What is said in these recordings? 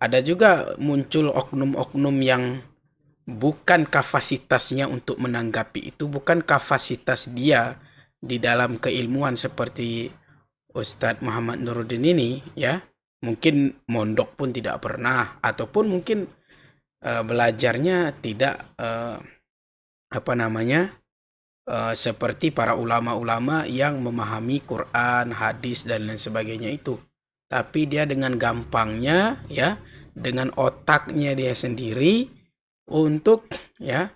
ada juga muncul oknum-oknum yang bukan kapasitasnya untuk menanggapi itu, bukan kapasitas dia di dalam keilmuan seperti Ustadz Muhammad Nuruddin ini, ya. Mungkin mondok pun tidak pernah, ataupun mungkin belajarnya tidak apa namanya seperti para ulama-ulama yang memahami Quran, hadis dan lain sebagainya itu. Tapi dia dengan gampangnya, ya, dengan otaknya dia sendiri untuk, ya,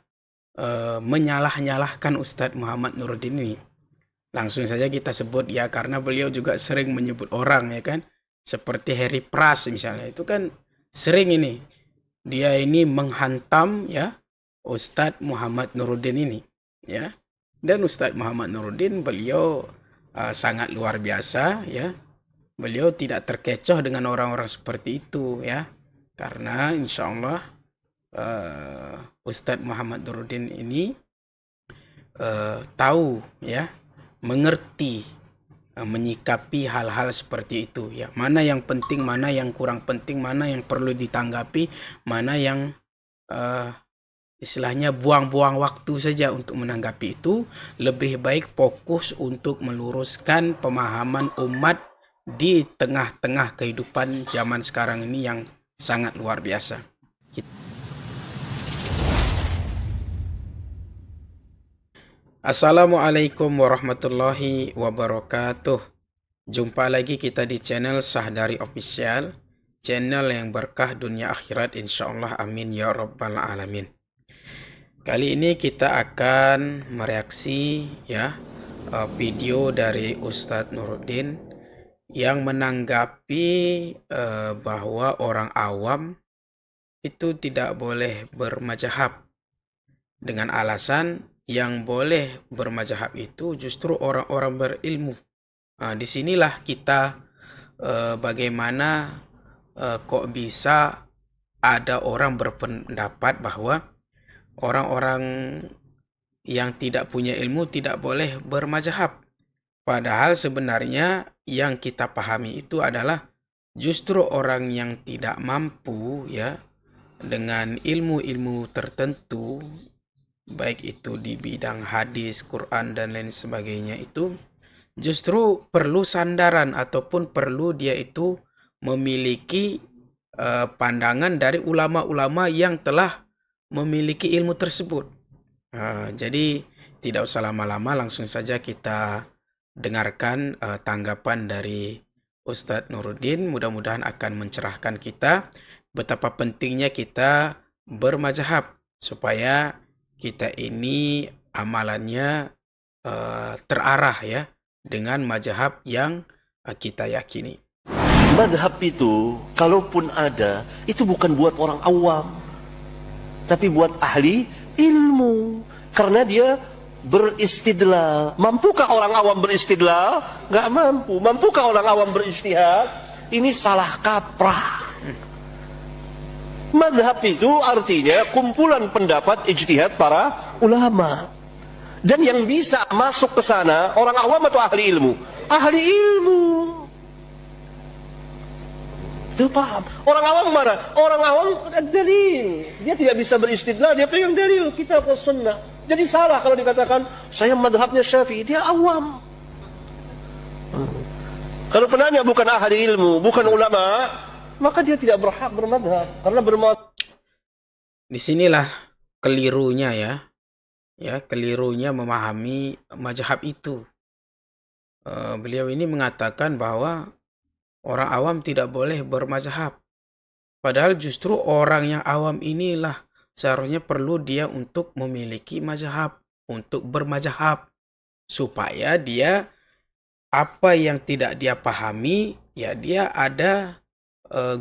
menyalah-nyalahkan Ustadz Muhammad Nuruddin ini. Langsung saja kita sebut, ya, karena beliau juga sering menyebut orang, ya kan, seperti Harry Pras misalnya, itu kan sering ini dia ini menghantam, ya, Ustadz Muhammad Nuruddin ini, ya. Dan Ustadz Muhammad Nuruddin beliau sangat luar biasa, ya. Beliau tidak terkecoh dengan orang-orang seperti itu, ya. Karena insya Allah Ustadz Muhammad Nuruddin ini tahu, ya, mengerti, menyikapi hal-hal seperti itu, ya. Mana yang penting, mana yang kurang penting, mana yang perlu ditanggapi, mana yang istilahnya buang-buang waktu saja untuk menanggapi itu. Lebih baik fokus untuk meluruskan pemahaman umat di tengah-tengah kehidupan zaman sekarang ini yang sangat luar biasa. Assalamualaikum warahmatullahi wabarakatuh. Jumpa lagi kita di channel Sahdari Official, channel yang berkah dunia akhirat insyaallah, amin ya rabbal alamin. Kali ini kita akan mereaksi, ya, video dari Ustadz Nuruddin yang menanggapi bahwa orang awam itu tidak boleh bermadzhab, dengan alasan yang boleh bermadzhab itu justru orang-orang berilmu. Disinilah kita bagaimana kok bisa ada orang berpendapat bahwa orang-orang yang tidak punya ilmu tidak boleh bermadzhab. Padahal sebenarnya yang kita pahami itu adalah justru orang yang tidak mampu, ya, dengan ilmu-ilmu tertentu, baik itu di bidang hadis, Quran dan lain sebagainya, itu justru perlu sandaran ataupun perlu dia itu memiliki pandangan dari ulama-ulama yang telah memiliki ilmu tersebut. Jadi tidak usah lama-lama, langsung saja kita dengarkan tanggapan dari Ustadz Nuruddin. Mudah-mudahan akan mencerahkan kita betapa pentingnya kita bermadzhab supaya kita ini amalannya terarah, ya, dengan mazhab yang kita yakini. Madhab itu, kalaupun ada, itu bukan buat orang awam, tapi buat ahli ilmu. Karena dia beristidlal. Mampukah orang awam beristidlal? Nggak mampu. Mampukah orang awam berijtihad? Ini salah kaprah. Madhab itu artinya kumpulan pendapat ijtihad para ulama. Dan yang bisa masuk ke sana orang awam atau ahli ilmu? Ahli ilmu. Itu paham. Orang awam mana? Orang awam dalil. Dia tidak bisa beristidlal, dia pegang dalil kitab was sunnah. Jadi salah kalau dikatakan saya madhabnya Syafi'i, dia awam. Kalau penanya bukan ahli ilmu, bukan ulama, maka dia tidak berhak bermadhab. Karena bermadhab. Disinilah kelirunya, ya. Ya, kelirunya memahami mazhab itu. Beliau ini mengatakan bahwa orang awam tidak boleh bermazhab. Padahal justru orang yang awam inilah seharusnya perlu dia untuk memiliki mazhab, untuk bermazhab. Supaya dia apa yang tidak dia pahami, ya dia ada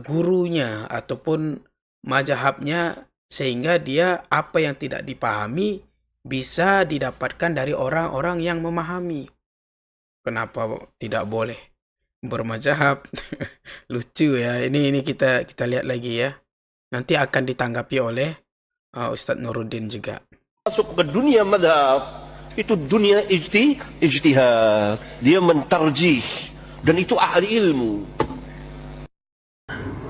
gurunya ataupun mazhabnya, sehingga dia apa yang tidak dipahami bisa didapatkan dari orang-orang yang memahami. Kenapa tidak boleh bermazhab? Lucu, ya. Ini kita lihat lagi, ya. Nanti akan ditanggapi oleh Ustadz Nuruddin juga. Masuk ke dunia madhab, itu dunia ijtihad. Dia mentarjih, dan itu ahli ilmu.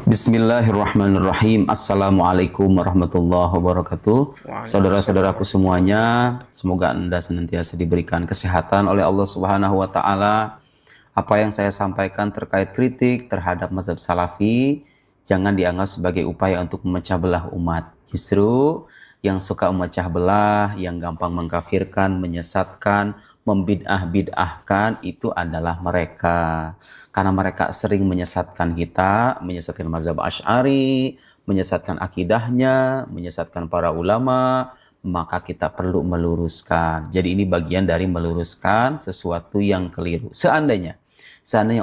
Bismillahirrahmanirrahim. Assalamualaikum warahmatullahi wabarakatuh. Saudara-saudaraku semuanya, semoga Anda senantiasa diberikan kesehatan oleh Allah Subhanahu wa taala. Apa yang saya sampaikan terkait kritik terhadap mazhab Salafi jangan dianggap sebagai upaya untuk memecah belah umat. Justru yang suka memecah belah, yang gampang mengkafirkan, menyesatkan, membid'ah-bid'ahkan itu adalah mereka. Karena mereka sering menyesatkan kita, menyesatkan mazhab Asy'ari, menyesatkan akidahnya, menyesatkan para ulama, maka kita perlu meluruskan. Jadi ini bagian dari meluruskan sesuatu yang keliru. Seandainya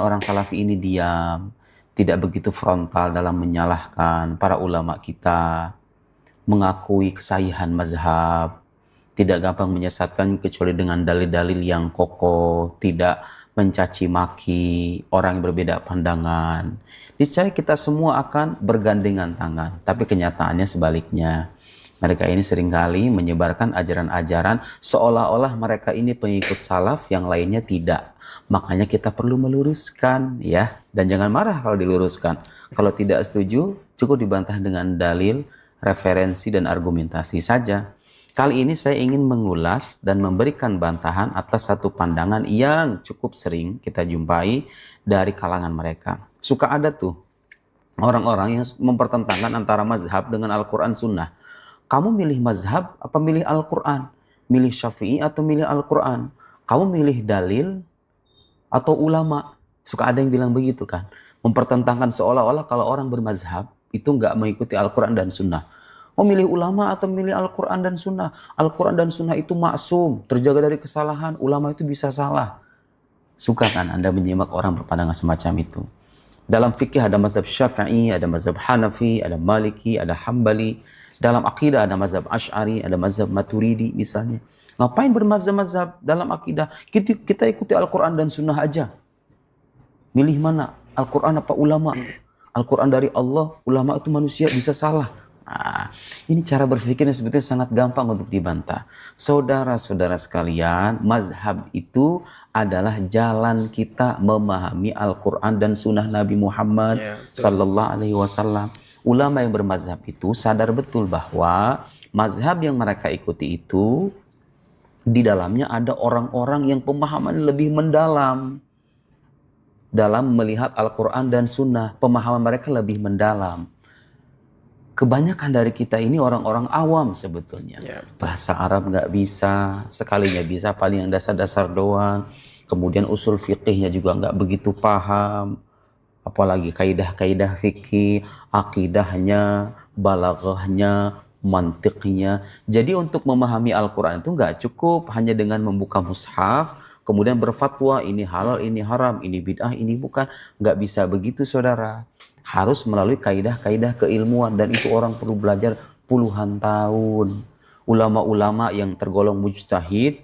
orang Salafi ini diam, tidak begitu frontal dalam menyalahkan para ulama kita, mengakui kesahihan mazhab, tidak gampang menyesatkan kecuali dengan dalil-dalil yang kokoh, tidak mencaci maki orang yang berbeda pandangan. Niscaya kita semua akan bergandengan tangan. Tapi kenyataannya sebaliknya. Mereka ini seringkali menyebarkan ajaran-ajaran seolah-olah mereka ini pengikut salaf, yang lainnya tidak. Makanya kita perlu meluruskan, ya. Dan jangan marah kalau diluruskan. Kalau tidak setuju, cukup dibantah dengan dalil, referensi, dan argumentasi saja. Kali ini saya ingin mengulas dan memberikan bantahan atas satu pandangan yang cukup sering kita jumpai dari kalangan mereka. Suka ada tuh orang-orang yang mempertentangkan antara mazhab dengan Al-Quran Sunnah. Kamu milih mazhab apa milih Al-Quran? Milih Syafi'i atau milih Al-Quran? Kamu milih dalil atau ulama? Suka ada yang bilang begitu kan. Mempertentangkan seolah-olah kalau orang bermazhab itu nggak mengikuti Al-Quran dan Sunnah. Mau milih ulama atau milih Al-Quran dan Sunnah? Al-Quran dan Sunnah itu maksum, terjaga dari kesalahan. Ulama itu bisa salah. Suka kan Anda menyimak orang berpandangan semacam itu? Dalam fikih ada mazhab Syafi'i, ada mazhab Hanafi, ada Maliki, ada Hambali. Dalam akidah ada mazhab Asy'ari, ada mazhab Maturidi misalnya. Ngapain bermazhab-mazhab dalam akidah? Kita ikuti Al-Quran dan Sunnah aja. Milih mana? Al-Quran apa ulama? Al-Quran dari Allah, ulama itu manusia, bisa salah. Nah, ini cara berpikir yang sebetulnya sangat gampang untuk dibantah. Saudara-saudara sekalian, mazhab itu adalah jalan kita memahami Al-Quran dan Sunnah Nabi Muhammad Sallallahu Alaihi Wasallam. Ulama yang bermazhab itu sadar betul bahwa mazhab yang mereka ikuti itu di dalamnya ada orang-orang yang pemahaman lebih mendalam dalam melihat Al-Quran dan Sunnah. Pemahaman mereka lebih mendalam. Kebanyakan dari kita ini orang-orang awam sebetulnya. Bahasa Arab nggak bisa, sekalinya bisa paling yang dasar-dasar doang. Kemudian usul fikihnya juga nggak begitu paham. Apalagi kaidah-kaidah fikih, akidahnya, balaghahnya, mantiqnya. Jadi untuk memahami Al-Quran itu nggak cukup hanya dengan membuka mushaf, kemudian berfatwa ini halal, ini haram, ini bid'ah, ini bukan. Nggak bisa begitu saudara. Harus melalui kaidah-kaidah keilmuan, dan itu orang perlu belajar puluhan tahun. Ulama-ulama yang tergolong mujtahid,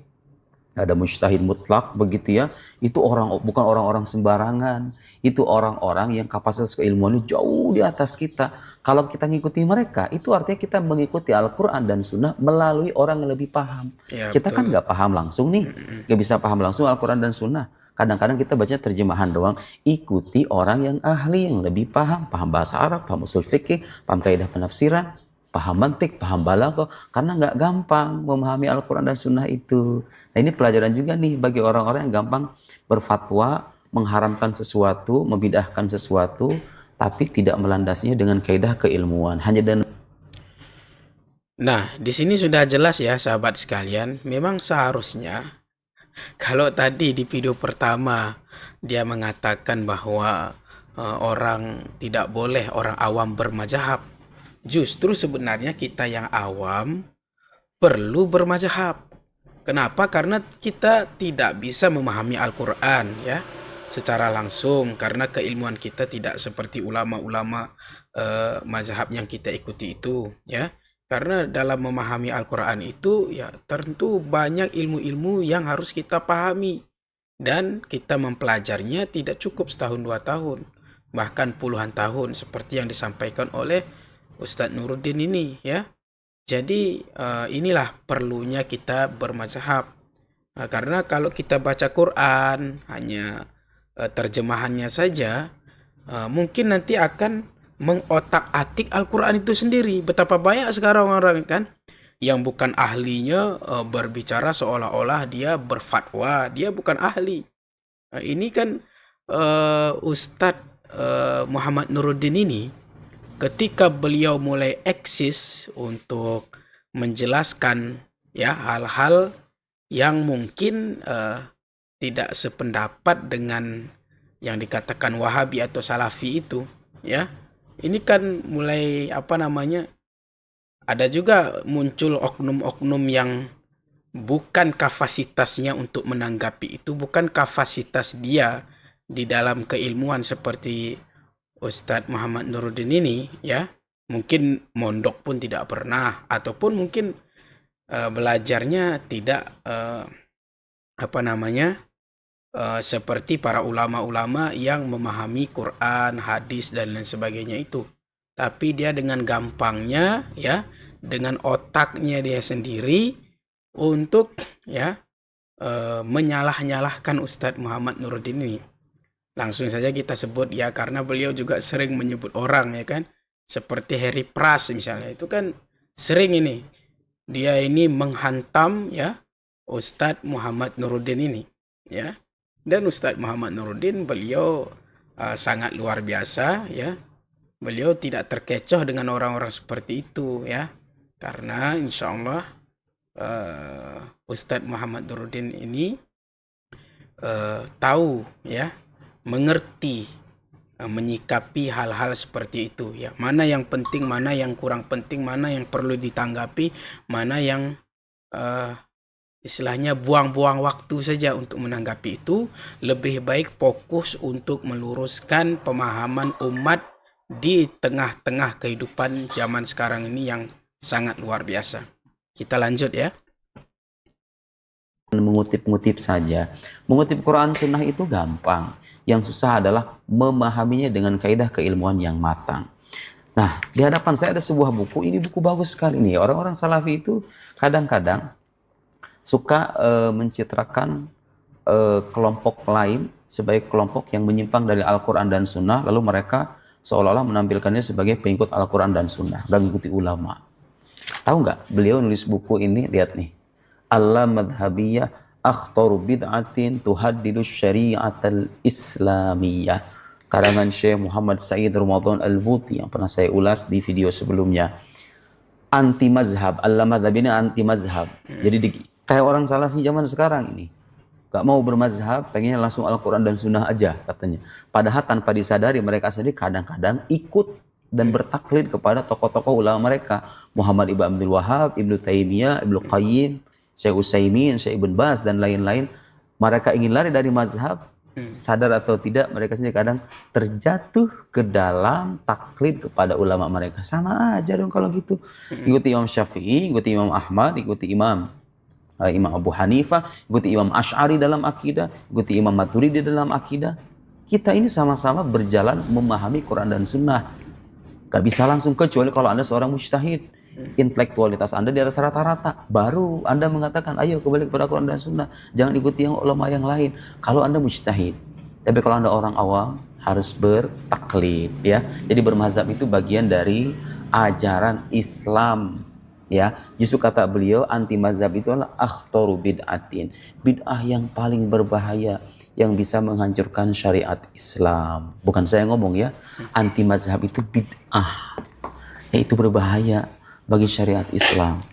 ada mujtahid mutlak begitu ya, itu bukan orang-orang sembarangan. Itu orang-orang yang kapasitas keilmuannya jauh di atas kita. Kalau kita ngikuti mereka, itu artinya kita mengikuti Al-Quran dan Sunnah melalui orang yang lebih paham. Kita kan nggak paham langsung nih, nggak bisa paham langsung Al-Quran dan Sunnah. Kadang-kadang kita baca terjemahan doang. Ikuti orang yang ahli, yang lebih paham. Paham bahasa Arab, paham usul fikih, paham kaidah penafsiran, paham mantik, paham balaghah. Karena nggak gampang memahami Al-Quran dan Sunnah itu. Nah ini pelajaran juga nih bagi orang-orang yang gampang berfatwa, mengharamkan sesuatu, membid'ahkan sesuatu, tapi tidak melandasinya dengan kaidah keilmuan. Nah, di sini sudah jelas ya sahabat sekalian. Memang seharusnya kalau tadi di video pertama dia mengatakan bahwa orang tidak boleh orang awam bermazhab, justru sebenarnya kita yang awam perlu bermazhab. Kenapa? Karena kita tidak bisa memahami Al-Quran ya secara langsung, karena keilmuan kita tidak seperti ulama-ulama mazhab yang kita ikuti itu ya. Karena dalam memahami Al-Quran itu ya tentu banyak ilmu-ilmu yang harus kita pahami. Dan kita mempelajarinya tidak cukup setahun 2 tahun. Bahkan puluhan tahun seperti yang disampaikan oleh Ustadz Nuruddin ini ya. Jadi inilah perlunya kita bermazhab. Karena kalau kita baca Quran hanya terjemahannya saja, mungkin nanti akan mengotak-atik Al-Quran itu sendiri. Betapa banyak sekarang orang kan yang bukan ahlinya berbicara seolah-olah dia berfatwa, dia bukan ahli. Ini kan Ustadz Muhammad Nuruddin ini, ketika beliau mulai eksis untuk menjelaskan ya hal-hal yang mungkin tidak sependapat dengan yang dikatakan Wahabi atau Salafi itu, ya. Ini kan mulai ada juga muncul oknum-oknum yang bukan kapasitasnya untuk menanggapi itu, bukan kapasitas dia di dalam keilmuan seperti Ustadz Muhammad Nuruddin ini, ya. Mungkin mondok pun tidak pernah, ataupun mungkin belajarnya tidak seperti para ulama-ulama yang memahami Quran, hadis dan lain sebagainya itu. Tapi dia dengan gampangnya, ya, dengan otaknya dia sendiri untuk ya menyalah-nyalahkan Ustadz Muhammad Nuruddin ini. Langsung saja kita sebut ya, karena beliau juga sering menyebut orang, ya kan, seperti Harry Pras misalnya, itu kan sering ini dia ini menghantam ya Ustadz Muhammad Nuruddin ini, ya. Dan Ustadz Muhammad Nuruddin beliau sangat luar biasa, ya. Beliau tidak terkecoh dengan orang-orang seperti itu, ya. Karena insya Allah Ustadz Muhammad Nuruddin ini tahu, ya, mengerti, menyikapi hal-hal seperti itu, ya. Mana yang penting, mana yang kurang penting, mana yang perlu ditanggapi, mana yang istilahnya buang-buang waktu saja untuk menanggapi itu. Lebih baik fokus untuk meluruskan pemahaman umat di tengah-tengah kehidupan zaman sekarang ini yang sangat luar biasa. Kita lanjut ya. Mengutip-ngutip saja. Mengutip Quran Sunnah itu gampang. Yang susah adalah memahaminya dengan kaidah keilmuan yang matang. Nah, di hadapan saya ada sebuah buku. Ini buku bagus sekali nih. Orang-orang Salafi itu kadang-kadang suka mencitrakan kelompok lain sebagai kelompok yang menyimpang dari Al-Quran dan Sunnah, lalu mereka seolah-olah menampilkannya sebagai pengikut Al-Quran dan Sunnah dan mengikuti ulama. Tahu nggak? Beliau nulis buku ini, lihat nih, Al-Madhabiyah Akhtaru Bid'atin Tuhaddidu Syari'atal Islamiyah, karangan Syekh Muhammad Said Ramadan Al-Buti yang pernah saya ulas di video sebelumnya. Anti mazhab, Al-Madhab ini anti mazhab. Jadi kayak orang Salafi zaman sekarang ini, gak mau bermazhab, pengennya langsung Al-Quran dan Sunnah aja katanya. Padahal tanpa disadari mereka sendiri kadang-kadang ikut dan bertaklid kepada tokoh-tokoh ulama mereka. Muhammad Ibn Abdul Wahab, Ibnu Taimiyah, Ibnu Qayyim, Syekh Utsaimin, Syekh Ibn Baz dan lain-lain. Mereka ingin lari dari mazhab, sadar atau tidak mereka sendiri kadang terjatuh ke dalam taklid kepada ulama mereka. Sama aja dong kalau gitu. Ikuti Imam Syafi'i, ikuti Imam Ahmad, ikuti Imam Abu Hanifah, ikuti Imam Asy'ari dalam akidah, ikuti Imam Maturidi dalam akidah. Kita ini sama-sama berjalan memahami Quran dan Sunnah. Gak bisa langsung, kecuali kalau Anda seorang mujtahid, intelektualitas Anda di atas rata-rata, baru Anda mengatakan ayo kembali kepada Quran dan Sunnah, jangan ikuti yang ulama yang lain kalau Anda mujtahid. Tapi kalau Anda orang awam harus bertaklid, ya. Jadi bermazhab itu bagian dari ajaran Islam, ya. Justru kata beliau anti mazhab itu adalah akhtaru bid'atin, bid'ah yang paling berbahaya yang bisa menghancurkan syariat Islam. Bukan saya ngomong ya, anti mazhab itu bid'ah, itu berbahaya bagi syariat Islam.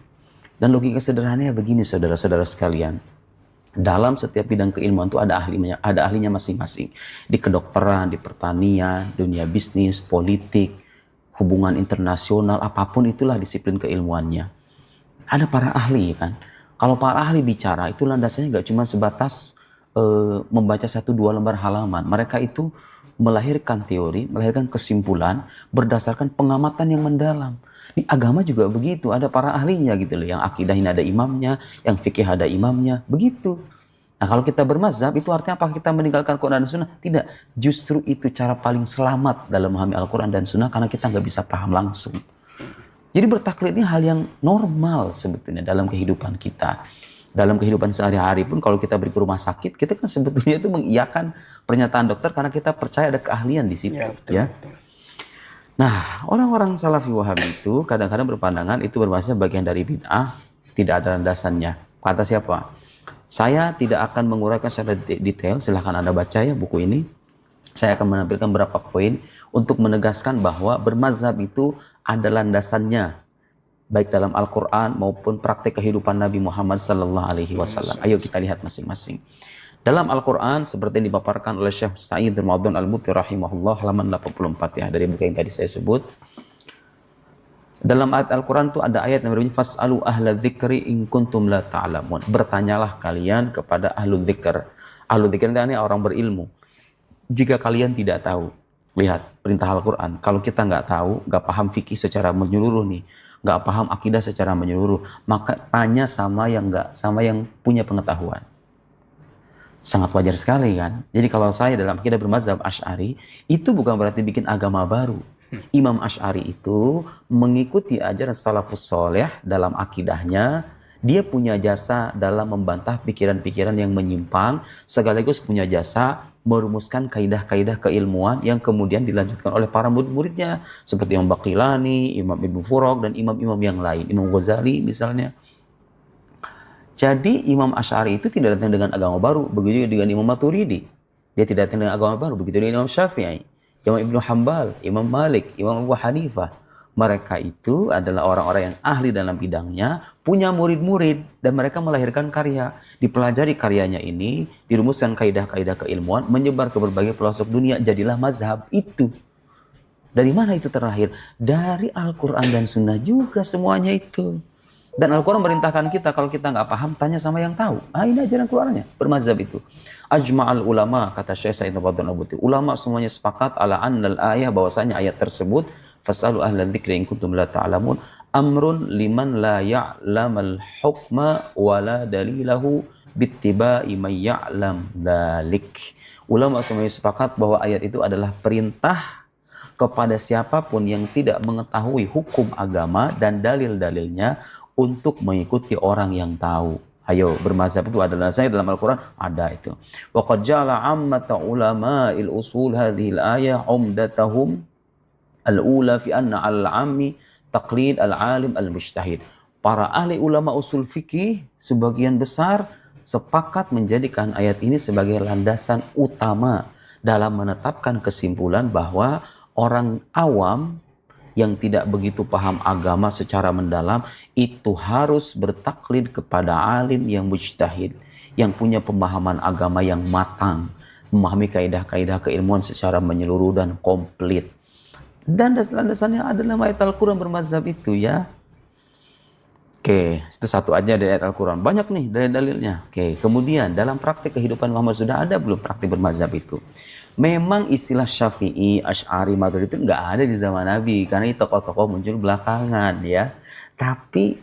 Dan logika sederhananya begini saudara-saudara sekalian, dalam setiap bidang keilmuan itu ada ahlinya masing-masing. Di kedokteran, di pertanian, dunia bisnis, politik, hubungan internasional, apapun itulah disiplin keilmuannya. Ada para ahli kan. Kalau para ahli bicara itu landasannya nggak cuma sebatas membaca 1-2 lembar halaman. Mereka itu melahirkan teori, melahirkan kesimpulan berdasarkan pengamatan yang mendalam. Di agama juga begitu, ada para ahlinya gitu loh. Yang akidah ini ada imamnya, yang fikih ada imamnya, begitu. Nah kalau kita bermazhab itu artinya apa? Kita meninggalkan Quran dan Sunnah? Tidak, justru itu cara paling selamat dalam memahami Al-Quran dan Sunnah, karena kita nggak bisa paham langsung. Jadi bertaklid ini hal yang normal sebetulnya dalam kehidupan kita. Dalam kehidupan sehari-hari pun kalau kita pergi ke rumah sakit, kita kan sebetulnya itu mengiyakan pernyataan dokter karena kita percaya ada keahlian di situ. Ya, betul, ya. Betul. Nah, orang-orang Salafi Wahabi itu kadang-kadang berpandangan itu bermaksud bagian dari bid'ah, tidak ada landasannya. Kata siapa? Saya tidak akan menguraikan secara detail, silahkan Anda baca ya buku ini. Saya akan menampilkan beberapa poin untuk menegaskan bahwa bermazhab itu ada landasannya, baik dalam Al-Quran maupun praktek kehidupan Nabi Muhammad SAW. Ayo kita lihat masing-masing. Dalam Al-Quran seperti yang dipaparkan oleh Syekh Sa'id Ramadan Al-Muti rahimahullah halaman 84 ya, dari buku yang tadi saya sebut. Dalam ayat Al-Quran itu ada ayat yang berbunyi fas'alu ahla dzikri in kuntum la ta'lamun. Bertanyalah kalian kepada ahlu dzikr. Ahlu dzikr ini orang berilmu. Jika kalian tidak tahu. Lihat perintah Al-Quran. Kalau kita nggak tahu, nggak paham fikih secara menyeluruh nih, nggak paham akidah secara menyeluruh, maka tanya sama yang punya pengetahuan. Sangat wajar sekali kan. Jadi kalau saya dalam akidah bermazhab Asy'ari, itu bukan berarti bikin agama baru. Imam Asy'ari itu mengikuti ajaran salafus soleh dalam akidahnya. Dia punya jasa dalam membantah pikiran-pikiran yang menyimpang, sekaligus punya jasa merumuskan kaidah-kaidah keilmuan yang kemudian dilanjutkan oleh para murid-muridnya, seperti Imam Baqilani, Imam Ibnu Furaq, dan imam-imam yang lain, Imam Ghazali misalnya. Jadi Imam Asy'ari itu tidak datang dengan agama baru, begitu dengan Imam Maturidi. Dia tidak datang dengan agama baru, begitu dengan Imam Syafi'i, Imam Ibnu Hanbal, Imam Malik, Imam Abu Hanifah. Mereka itu adalah orang-orang yang ahli dalam bidangnya, punya murid-murid, dan mereka melahirkan karya. Dipelajari karyanya ini, dirumuskan kaidah-kaidah keilmuan, menyebar ke berbagai pelosok dunia, jadilah mazhab itu. Dari mana itu terlahir? Dari Al-Quran dan Sunnah juga semuanya itu. Dan Al-Quran merintahkan kita, kalau kita nggak paham, tanya sama yang tahu. Ini ajaran keluarnya, bermazhab itu. Ajma'al ulama, kata Syekh Sa'id Ramadan Al-Muti. Ulama semuanya sepakat ala annal ayah, bahwasanya ayat tersebut, fas'alu ahla dzikri in kuntum la ta'lamun, amrun liman la ya'lamal hukma wa la dalilahu bittiba'i man ya'lam dzalik. Ulama semuanya sepakat bahwa ayat itu adalah perintah kepada siapapun yang tidak mengetahui hukum agama dan dalil-dalilnya untuk mengikuti orang yang tahu. Ayo, bermazhab itu ada dasarnya dalam Al-Quran, ada itu. Wa qad ja'ala 'ammata ulama'il usul hadhil ayah umdatahum al-ula fi anna al-'ammi taqlid al-'alim al-mujtahid. Para ahli ulama usul fikih sebagian besar sepakat menjadikan ayat ini sebagai landasan utama dalam menetapkan kesimpulan bahwa orang awam yang tidak begitu paham agama secara mendalam itu harus bertaklid kepada alim yang mujtahid, yang punya pemahaman agama yang matang, memahami kaidah-kaidah keilmuan secara menyeluruh dan komplit. Dan landasannya adalah ayat Al-Quran bermazhab itu ya. Oke, itu satu aja dari ayat Al-Quran. Banyak nih dari dalilnya. Oke, kemudian dalam praktik kehidupan Muhammad sudah ada belum praktik bermazhab itu? Memang istilah Syafi'i, Asy'ari, Maturidi itu nggak ada di zaman Nabi, karena itu tokoh-tokoh muncul belakangan ya. Tapi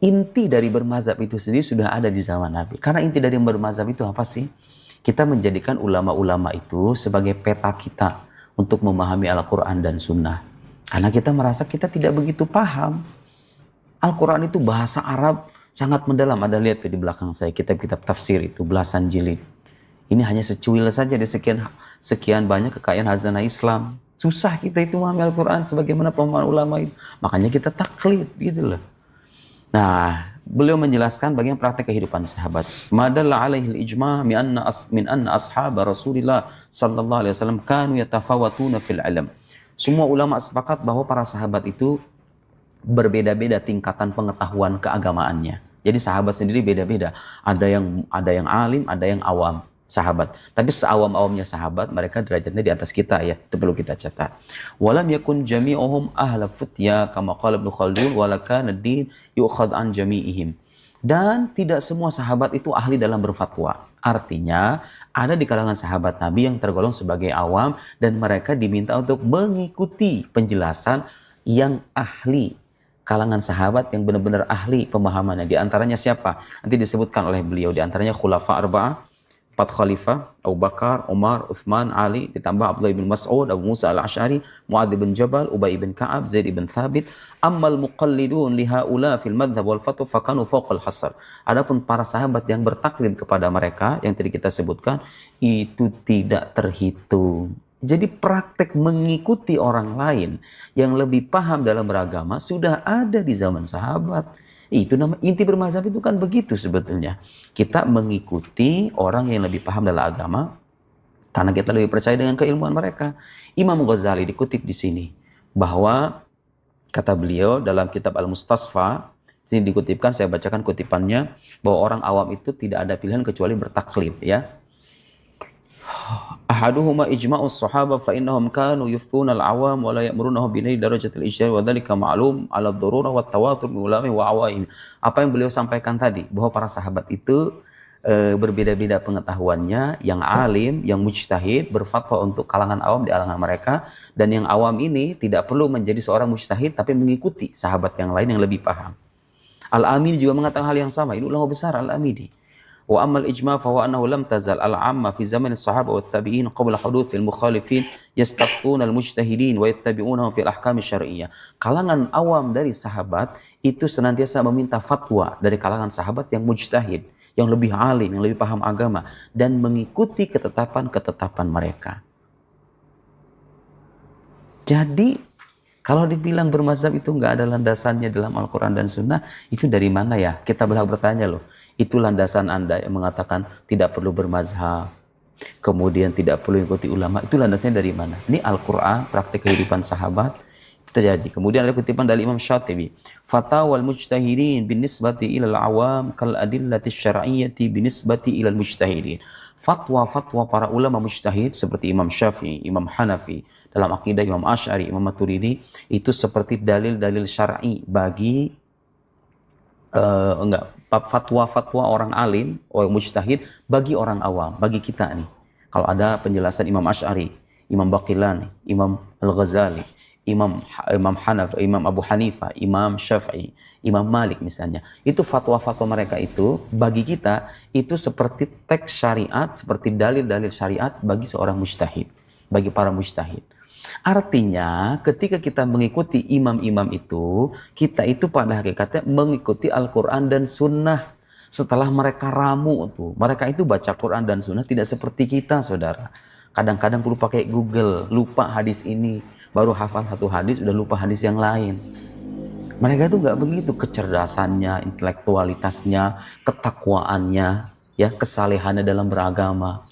inti dari bermazhab itu sendiri sudah ada di zaman Nabi. Karena inti dari bermazhab itu apa sih? Kita menjadikan ulama-ulama itu sebagai peta kita untuk memahami Al-Quran dan Sunnah. Karena kita merasa kita tidak begitu paham. Al-Quran itu bahasa Arab sangat mendalam. Ada lihat tuh di belakang saya, kitab-kitab tafsir itu belasan jilid. Ini hanya secuil saja di sekian banyak kekayaan hazanah Islam. Susah kita itu memahami Al-Quran sebagaimana pemahaman ulama itu. Makanya kita taklid gitu loh. Nah, beliau menjelaskan bagaimana praktek kehidupan sahabat. Madalla alaihi al-ijma' min anna ashab Rasulillah sallallahu alaihi wasallam kanu yatafawatuna fil ilm. Semua ulama sepakat bahwa para sahabat itu berbeda-beda tingkatan pengetahuan keagamaannya. Jadi sahabat sendiri beda-beda. Ada yang alim, ada yang awam. Sahabat, tapi seawam-awamnya sahabat, mereka derajatnya di atas kita ya, itu perlu kita catat. Walam yakun jami'uhum ahla futya kama qala Ibnu Khaldun walakana ad-din yu'khad an jami'ihim. Dan tidak semua sahabat itu ahli dalam berfatwa. Artinya ada di kalangan sahabat Nabi yang tergolong sebagai awam dan mereka diminta untuk mengikuti penjelasan yang ahli, kalangan sahabat yang benar-benar ahli pemahamannya. Di antaranya siapa? Nanti disebutkan oleh beliau, di antaranya khulafa arba'ah, 4 khalifah, Abu Bakar, Umar, Uthman, Ali, ditambah Abdullah bin Mas'ud, Abu Musa al-Ash'ari, Mu'adz bin Jabal, Ubay bin Ka'ab, Zaid bin Thabit. Ammal muqallidun lihaula fil madhhab wal fatwa fakanu fawqal hasar. Adapun para sahabat yang bertaklid kepada mereka yang tadi kita sebutkan itu tidak terhitung. Jadi praktek mengikuti orang lain yang lebih paham dalam beragama sudah ada di zaman sahabat. Itu nama inti bermazhab itu kan begitu sebetulnya. Kita mengikuti orang yang lebih paham dalam agama karena kita lebih percaya dengan keilmuan mereka. Imam Ghazali dikutip di sini bahwa kata beliau dalam kitab Al-Mustasfa, sini dikutipkan, saya bacakan kutipannya, bahwa orang awam itu tidak ada pilihan kecuali bertaklid, ya. Ahaduhuma ijma'us sahaba fa innahum kanu yuftuna al-awam wa la ya'murunahum bi nahi darajatil ijtihad wa dhalika ma'lum 'ala ad-darurah wa tawatur min ulama wa awaim. Apa yang beliau sampaikan tadi, bahwa para sahabat itu berbeda-beda pengetahuannya, yang alim, yang mujtahid, berfatwa untuk kalangan awam di kalangan mereka, dan yang awam ini tidak perlu menjadi seorang mujtahid tapi mengikuti sahabat yang lain yang lebih paham. Al-Amidi juga mengatakan hal yang sama, ini ulama besar Al-Amidi. Wa ammal ijma' fa huwa annahu lam tazal al-'amma fi zaman as-sahaba wat tabi'in qabla huduth al-mukhalifin yastaftuna al-mujtahidin wa yattabi'unahum fi al-ahkam asy-syar'iyyah. Kalangan awam dari sahabat itu senantiasa meminta fatwa dari kalangan sahabat yang mujtahid, yang lebih alim, yang lebih paham agama, dan mengikuti ketetapan-ketetapan mereka. Jadi, kalau dibilang bermazhab itu nggak ada landasannya dalam Al-Quran dan Sunnah, itu dari mana ya? Kita berhak bertanya loh. Itu landasan Anda yang mengatakan tidak perlu bermazhab, kemudian tidak perlu ikuti ulama. Itu landasannya dari mana? Ini Al-Quran, praktik kehidupan sahabat, terjadi. Kemudian ada kutipan dari Imam Syatibi, fatawal mujtahidin binisbati ilal awam kal adillati syar'iyyati binisbati ilal mujtahidin. Fatwa-fatwa para ulama mujtahid seperti Imam Syafi'i, Imam Hanafi, dalam akidah Imam Asy'ari, Imam Maturidi, itu seperti dalil-dalil syar'i bagi fatwa-fatwa orang alim, orang mujtahid bagi orang awam, bagi kita nih. Kalau ada penjelasan Imam Asy'ari, Imam Baqillani, Imam Al-Ghazali, Imam Hanafi, Imam Abu Hanifah, Imam Syafi'i, Imam Malik misalnya. Itu fatwa-fatwa mereka itu bagi kita itu seperti teks syariat, seperti dalil-dalil syariat bagi seorang mujtahid, bagi para mujtahid. Artinya ketika kita mengikuti imam-imam itu, kita itu pada hakikatnya mengikuti Al-Quran dan Sunnah. Setelah mereka ramu tuh, mereka itu baca Quran dan Sunnah tidak seperti kita, saudara. Kadang-kadang perlu pakai Google, lupa hadis ini, baru hafal satu hadis udah lupa hadis yang lain. Mereka itu nggak begitu, kecerdasannya, intelektualitasnya, ketakwaannya, ya, kesalehannya dalam beragama.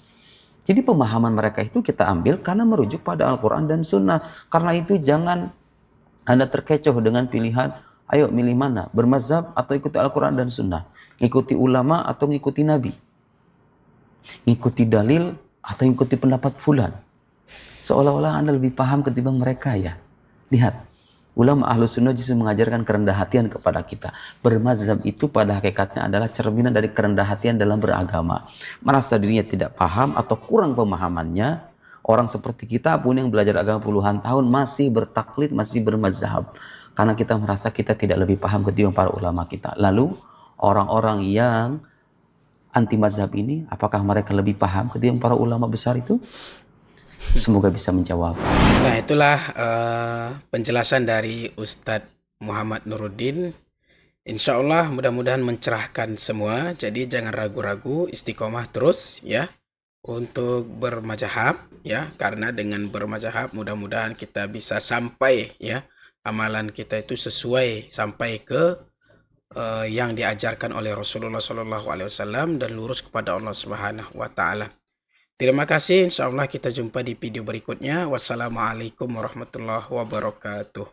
Jadi pemahaman mereka itu kita ambil karena merujuk pada Al-Quran dan Sunnah. Karena itu jangan Anda terkecoh dengan pilihan, ayo milih mana, bermazhab atau ikuti Al-Quran dan Sunnah, ngikuti ulama atau ngikuti Nabi, ngikuti dalil atau ngikuti pendapat fulan. Seolah-olah Anda lebih paham ketimbang mereka, ya. Lihat, ulama Ahlus Sunnah justru mengajarkan kerendah hatian kepada kita. Bermazhab itu pada hakikatnya adalah cerminan dari kerendah hatian dalam beragama. Merasa dirinya tidak paham atau kurang pemahamannya, orang seperti kita pun yang belajar agama puluhan tahun masih bertaklid, masih bermazhab. Karena kita merasa kita tidak lebih paham ketimbang para ulama kita. Lalu orang-orang yang anti mazhab ini, apakah mereka lebih paham ketimbang para ulama besar itu? Semoga bisa menjawab. Nah, itulah penjelasan dari Ustadz Muhammad Nuruddin. Insya Allah mudah-mudahan mencerahkan semua. Jadi jangan ragu-ragu, istiqomah terus ya untuk bermazhab ya. Karena dengan bermazhab mudah-mudahan kita bisa sampai ya, amalan kita itu sesuai sampai ke yang diajarkan oleh Rasulullah SAW dan lurus kepada Allah Subhanahu wa Ta'ala. Terima kasih, insya Allah kita jumpa di video berikutnya. Wassalamualaikum warahmatullahi wabarakatuh.